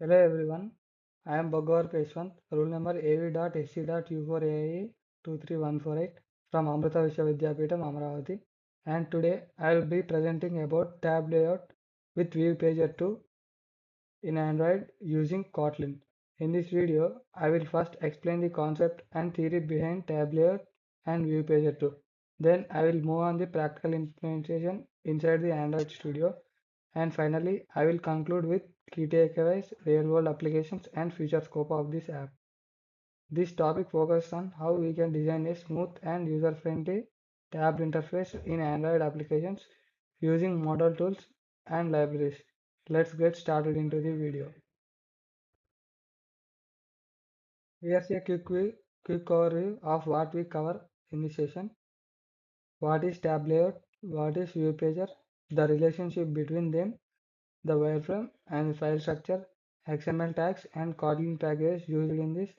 Hello everyone, I am Bhagavar Peshwant, rule number AV.SC.U4AE23148 from Amrita Vishwavidyapeetham, Amravati, and today I will be presenting about tab layout with ViewPager2 in Android using Kotlin. In this video, I will first explain the concept and theory behind tab layout and ViewPager2. Then I will move on the practical implementation inside the Android Studio, and finally, I will conclude with key takeaways, real-world applications, and future scope of this app. This topic focuses on how we can design a smooth and user-friendly tabbed interface in Android applications using model tools and libraries. Let's get started into the video. Here's a quick overview of what we cover in this session. What is tab layout? What is view pager? The relationship between them, the wireframe and file structure, XML tags and Kotlin packages used in this,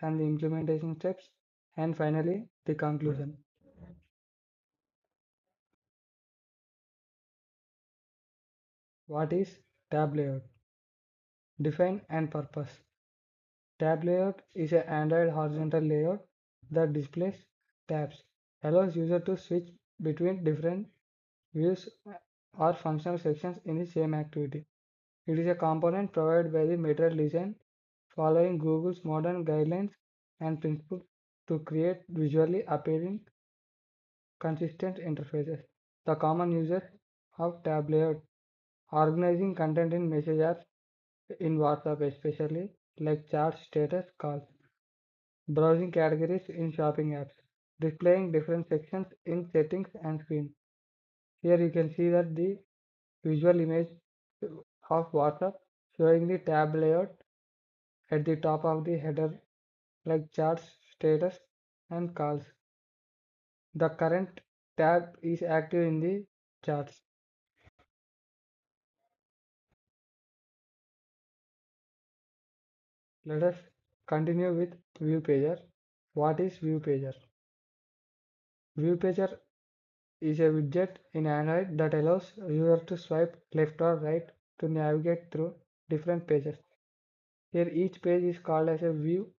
and the implementation steps, and finally the conclusion. What is tab layout? Define and purpose. Tab layout is an Android horizontal layout that displays tabs, allows user to switch between different views or functional sections in the same activity. It is a component provided by the material design following Google's modern guidelines and principles to create visually appealing, consistent interfaces. The common uses of tab layout: organizing content in message apps in WhatsApp especially, like charts, status, calls, browsing categories in shopping apps, displaying different sections in settings and screen. Here you can see that the visual image of WhatsApp showing the tab layout at the top of the header like charts, status, and calls. The current tab is active in the charts. Let us continue with ViewPager. What is ViewPager? ViewPager is a widget in Android that allows users to swipe left or right to navigate through different pages. Here each page is called as a view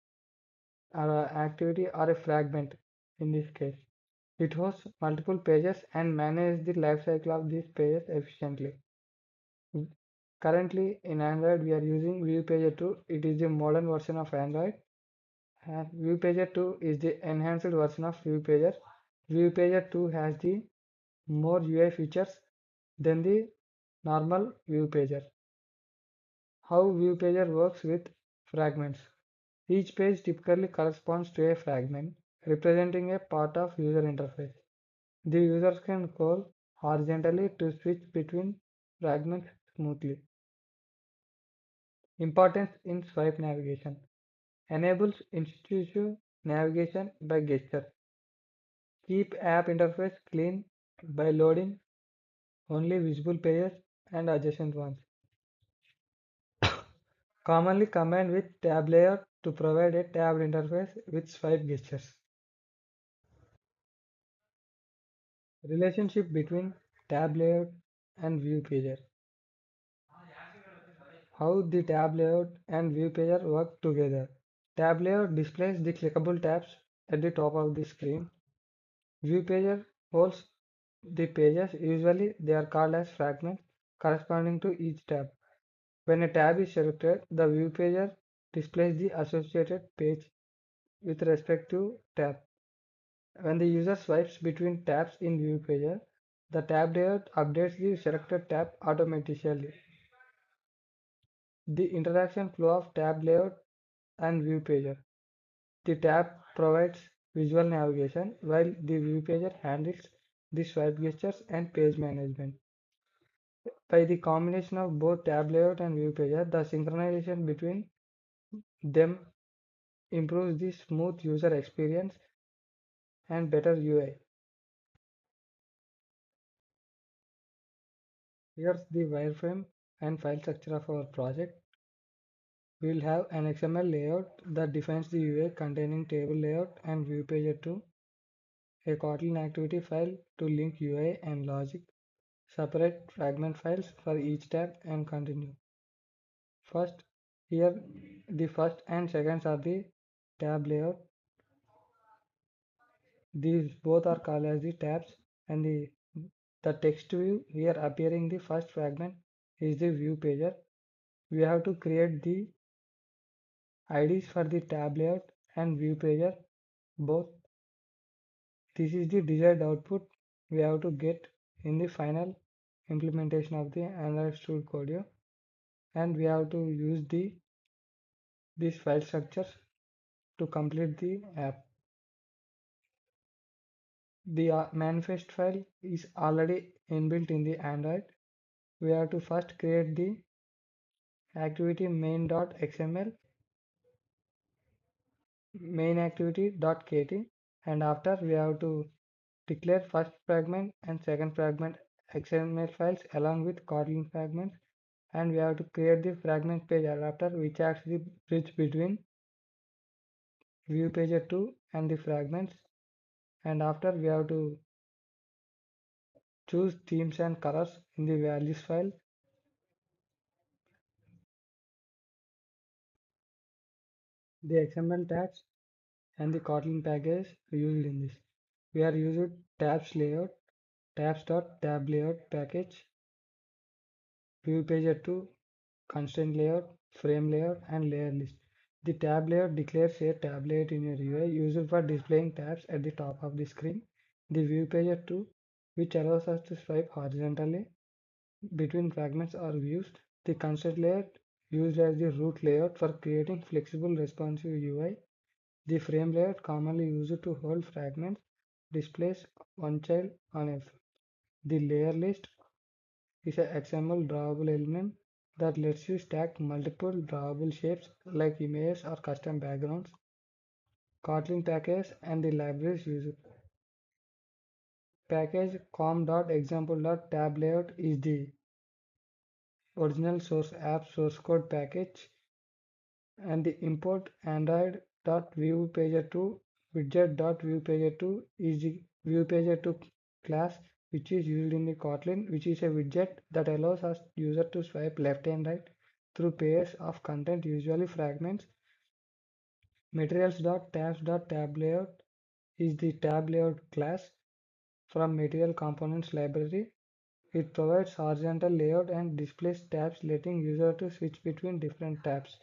or an activity or a fragment in this case. It hosts multiple pages and manages the lifecycle of these pages efficiently. Currently in Android we are using ViewPager2. It is the modern version of Android, and ViewPager2 is the enhanced version of ViewPager. ViewPager2 has the more UI features than the normal ViewPager. How ViewPager works with fragments. Each page typically corresponds to a fragment representing a part of user interface. The users can scroll horizontally to switch between fragments smoothly. Importance in swipe navigation. Enables intuitive navigation by gesture. Keep app interface clean by loading only visible pages and adjacent ones. Commonly combined with tab layout to provide a tabbed interface with swipe gestures. Relationship between tab layout and view pager. How the tab layout and view pager work together. Tab layout displays the clickable tabs at the top of the screen. View pager holds the pages. Usually they are called as fragments corresponding to each tab. When a tab is selected, the view pager displays the associated page with respect to tab. When the user swipes between tabs in ViewPager, the tab layout updates the selected tab automatically. The interaction flow of tab layout and ViewPager. The tab provides visual navigation while the ViewPager handles the swipe gestures and page management. By the combination of both tab layout and ViewPager, the synchronization between them improves the smooth user experience and better UI. Here's the wireframe and file structure of our project. We will have an XML layout that defines the UI containing table layout and ViewPager2, a Kotlin activity file to link UI and logic, separate fragment files for each tab, and continue. First, here the first and seconds are the tab layout. These both are called as the tabs, and the text view here appearing the first fragment is the view pager. We have to create the IDs for the tab layout and view pager both. This is the desired output we have to get in the final implementation of the Android Studio, and we have to use these file structures to complete the app. The manifest file is already inbuilt in the Android. We have to first create the activity main.xml, main activity.kt, and after we have to declare first fragment and second fragment XML files along with Kotlin fragments, and we have to create the fragment page adapter which acts the bridge between ViewPager2 and the fragments, and after we have to choose themes and colors in the values file. The XML tags and the Kotlin packages used in this. We are using tabs layout, tabs.tab layout package, ViewPager2, constraint layout, frame layout, and layer list. The tab layout declares a tab layout in your UI used for displaying tabs at the top of the screen. The ViewPager2, which allows us to swipe horizontally between fragments or views. The constraint layout used as the root layout for creating flexible responsive UI. The frame layout commonly used to hold fragments displays one child on a. The layer list is an XML drawable element that lets you stack multiple drawable shapes like images or custom backgrounds. Kotlin packages and the libraries used. Package com.example.tab layout is the original source app source code package, and the import android.viewpager2 widget.viewpager2 is the viewpager2 class which is used in the Kotlin, which is a widget that allows us user to swipe left and right through pairs of content, usually fragments. Materials.tabs.tab layout is the tab layout class from material components library. It provides horizontal layout and displays tabs, letting user to switch between different tabs.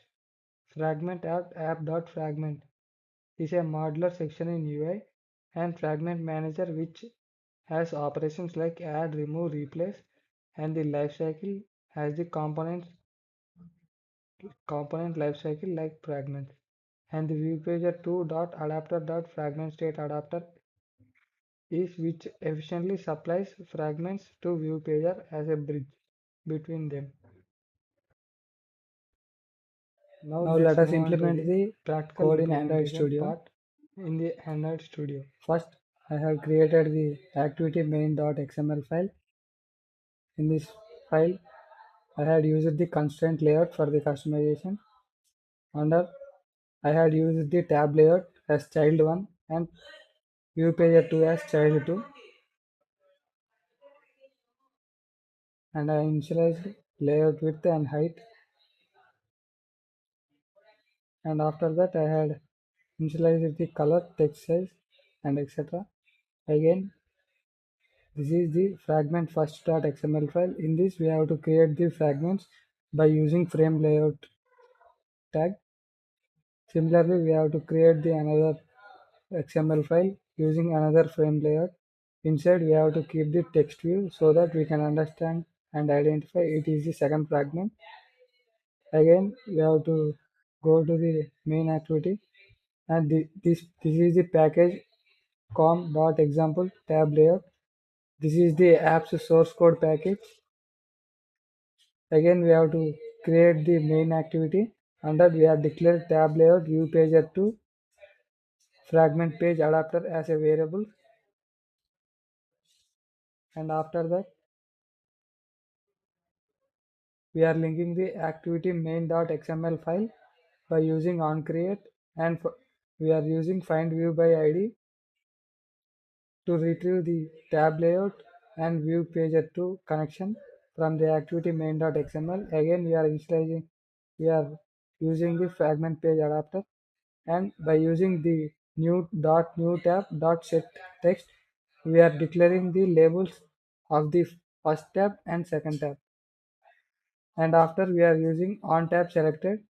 Fragment app.fragment is a modular section in UI and fragment manager which has operations like add, remove, replace, and the lifecycle has the component lifecycle like fragments. And the viewpager2.adapter.fragment state adapter is which efficiently supplies fragments to viewpager as a bridge between them. Now Now let's let us move on to implement the the practical code in Android implementation Studio. part in the Android Studio. First, I have created the activity main.xml file. In this file, I had used the constraint layout for the customization. Under, I had used the tab layout as child 1 and viewpager2 as child 2, and I initialized layout width and height, and after that I had initialized the color, text size, and etc. Again, this is the fragment first.xml file. In this, we have to create the fragments by using frame layout tag. Similarly, we have to create the another XML file using another frame layout. Inside, we have to keep the text view so that we can understand and identify it is the second fragment. Again, we have to go to the main activity, and this is the package com.example tab layout. This is the app's source code package. Again, we have to create the main activity. Under we have declared tab layout ViewPager2 fragment page adapter as a variable, and after that we are linking the activity main.xml file by using onCreate, and we are using findView by ID to retrieve the tab layout and ViewPager2 connection from the activity main.xml. Again, we are initializing we are using the fragment page adapter, and by using the new tab dot set text, we are declaring the labels of the first tab and second tab. And after we are using on tab selected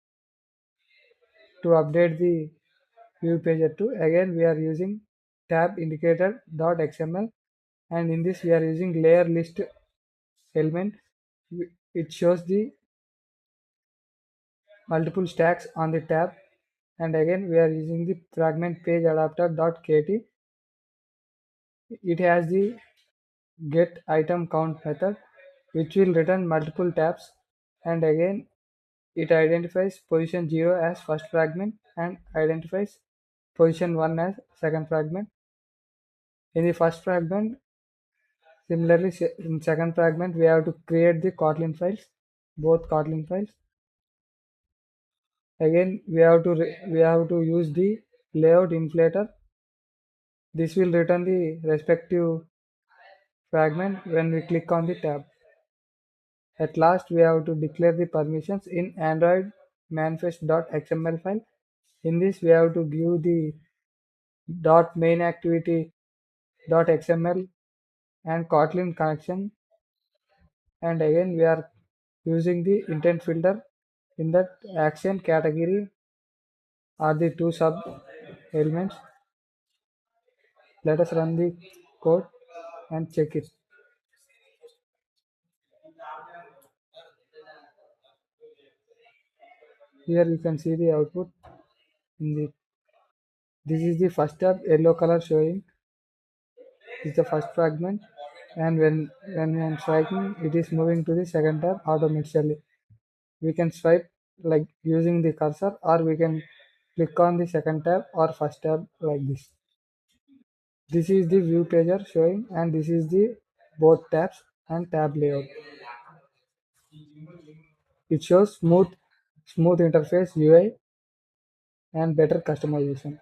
to update the ViewPager2. Again, we are using tab indicator dot xml, and in this we are using layer list element. It shows the multiple stacks on the tab, and again we are using the fragment page adapter dot kt. It has the get item count method which will return multiple tabs, and again it identifies position 0 as first fragment and identifies position 1 as second fragment. In the first fragment, similarly in second fragment we have to create the Kotlin files, both Kotlin files. Again we have to use the layout inflator. This will return the respective fragment when we click on the tab. At last, we have to declare the permissions in Android manifest.xml file. In this, we have to give the main activity.xml and Kotlin connection. And again, we are using the intent filter. In that action category are the two sub elements. Let us run the code and check it. Here you can see the output in the this is the first tab, yellow color showing is the first fragment, and when I'm striking it is moving to the second tab automatically. We can swipe like using the cursor, or we can click on the second tab or first tab like this. This is the view pager showing, and this is the both tabs and tab layout. It shows smooth interface UI and better customization.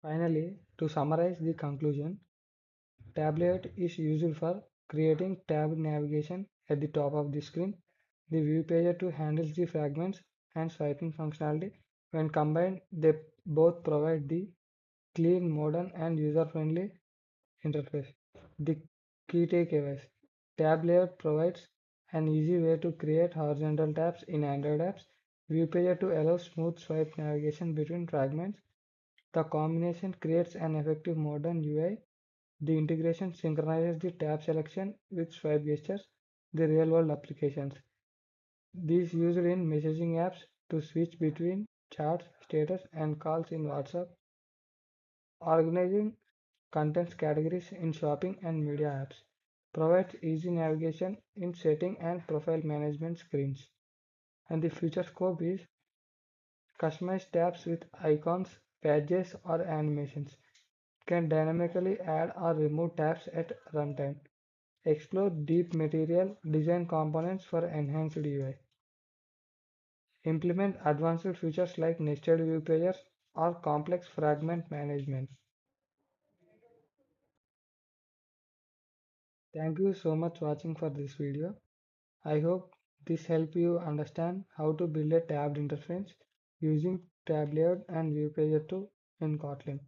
Finally, to summarize the conclusion, tab layout is used for creating tab navigation at the top of the screen. The view pager 2 handles the fragments and swiping functionality. When combined, they both provide the clean, modern, and user-friendly interface. The key takeaways: tab layout provides an easy way to create horizontal tabs in Android apps. View pager 2 allows smooth swipe navigation between fragments. The combination creates an effective modern UI. The integration synchronizes the tab selection with swipe gestures, the real-world applications. These used in messaging apps to switch between chats, status, and calls in WhatsApp, organizing contents categories in shopping and media apps, provides easy navigation in setting and profile management screens. And the future scope is customize tabs with icons, badges, or animations. Can dynamically add or remove tabs at runtime. Explore deep material design components for enhanced UI. Implement advanced features like nested view pages or complex fragment management. Thank you so much watching for this video. I hope this helped you understand how to build a tabbed interface using tab layout and view pager 2 in Kotlin.